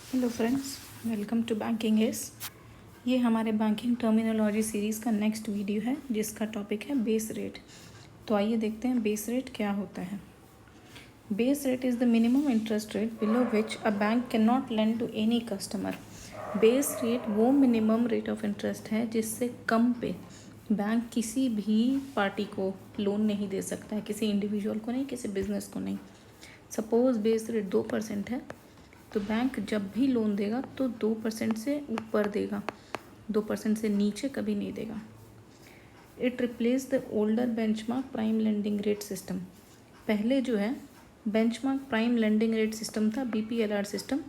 Hello friends, welcome to banking S. ये हमारे banking terminology series का नेक्स्ट वीडियो है जिसका टॉपिक है बेस रेट। तो आइए देखते हैं बेस रेट क्या होता है। Base rate is the minimum interest rate below which a bank can not lend to any customer. Base rate वो मिनिमम रेट ऑफ इंटरेस्ट है जिससे कम पे बैंक किसी भी पार्टी को लोन नहीं दे सकता है, किसी इंडिविजुअल को नहीं, किसी बिजनेस को नहीं। सपोज़ बेस रेट 2% है तो बैंक जब भी लोन देगा तो 2% से ऊपर देगा, 2% से नीचे कभी नहीं देगा। It replace the older benchmark prime lending rate system. पहले जो है benchmark prime lending rate system था, BPLR सिस्टम।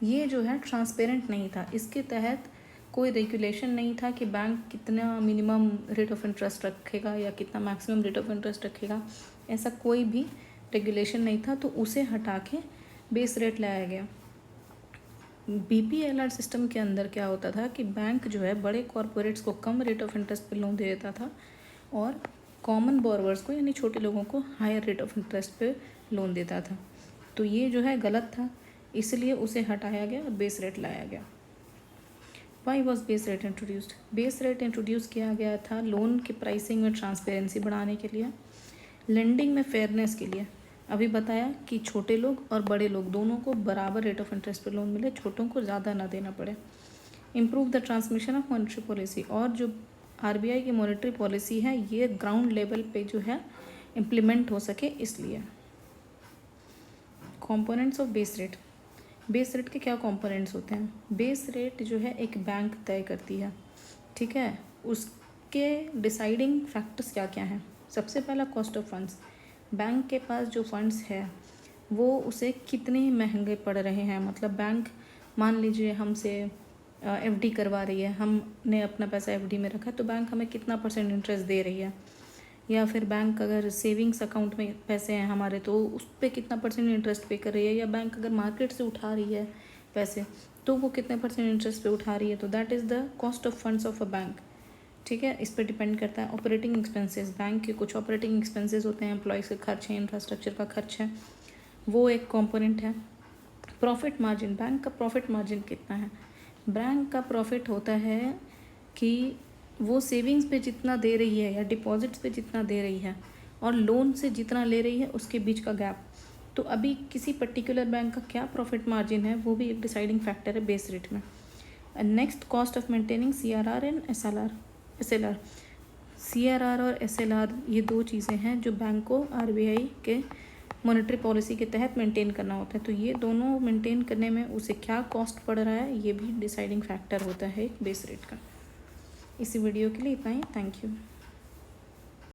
ये जो है ट्रांसपेरेंट नहीं था, इसके तहत कोई रेगुलेशन नहीं था कि बैंक कितना मिनिमम रेट ऑफ इंटरेस्ट रखेगा या कितना मैक्सिमम रेट ऑफ इंटरेस्ट रखेगा, ऐसा कोई भी रेगुलेशन नहीं था। तो उसे हटा के बेस रेट लाया गया। BPLR सिस्टम के अंदर क्या होता था कि बैंक जो है बड़े कॉरपोरेट्स को कम रेट ऑफ इंटरेस्ट पे लोन दे देता था और कॉमन बोरोवर्स को यानी छोटे लोगों को हायर रेट ऑफ इंटरेस्ट पे लोन देता था। तो ये जो है गलत था, इसलिए उसे हटाया गया और बेस रेट लाया गया। Why was base rate introduced? Base rate introduce किया गया था लोन की प्राइसिंग में ट्रांसपेरेंसी बढ़ाने के लिए, लेंडिंग में फेयरनेस के लिए। अभी बताया कि छोटे लोग और बड़े लोग दोनों को बराबर रेट ऑफ इंटरेस्ट पे लोन मिले, छोटों को ज़्यादा ना देना पड़े। Improve the transmission of monetary policy, और जो RBI की मॉनेटरी पॉलिसी है ये ग्राउंड लेवल पे जो है इम्प्लीमेंट हो सके इसलिए। Components of base rate. Base rate के क्या कंपोनेंट्स होते हैं? बेस रेट जो है एक बैंक तय करती है, ठीक है। उसके डिसाइडिंग फैक्टर्स क्या क्या हैं? सबसे पहला कॉस्ट ऑफ फंड्स। बैंक के पास जो फंड्स है वो उसे कितने महंगे पड़ रहे हैं। मतलब बैंक मान लीजिए हमसे FD करवा रही है, हमने अपना पैसा FD में रखा है तो बैंक हमें कितना % इंटरेस्ट दे रही है। या फिर बैंक अगर सेविंग्स अकाउंट में पैसे हैं हमारे तो उस पर कितना % इंटरेस्ट पे कर रही है। या बैंक अगर मार्केट से उठा रही है पैसे तो वो कितने % इंटरेस्ट पे उठा रही है। तो that is the cost of funds of a bank, ठीक है। इस पर डिपेंड करता है। ऑपरेटिंग एक्सपेंसेस, बैंक के कुछ ऑपरेटिंग एक्सपेंसेस होते हैं, एम्प्लॉयज़ के खर्च हैं, इंफ्रास्ट्रक्चर का खर्च है, वो एक कंपोनेंट है। प्रॉफिट मार्जिन, बैंक का प्रॉफिट मार्जिन कितना है? बैंक का प्रॉफिट होता है कि वो सेविंग्स पे जितना दे रही है या डिपॉजिट्स पे जितना दे रही है और लोन से जितना ले रही है उसके बीच का गैप। तो अभी किसी पर्टिकुलर बैंक का क्या प्रॉफिट मार्जिन है वो भी एक डिसाइडिंग फैक्टर है बेस रेट में। Next, cost of maintaining CRR and SLR। CRR और SLR ये दो चीज़ें हैं जो बैंक को RBI के मॉनेटरी पॉलिसी के तहत मेंटेन करना होता है। तो ये दोनों मेंटेन करने में उसे क्या कॉस्ट पड़ रहा है ये भी डिसाइडिंग फैक्टर होता है बेस रेट का। इसी वीडियो के लिए इतना ही। Thank you.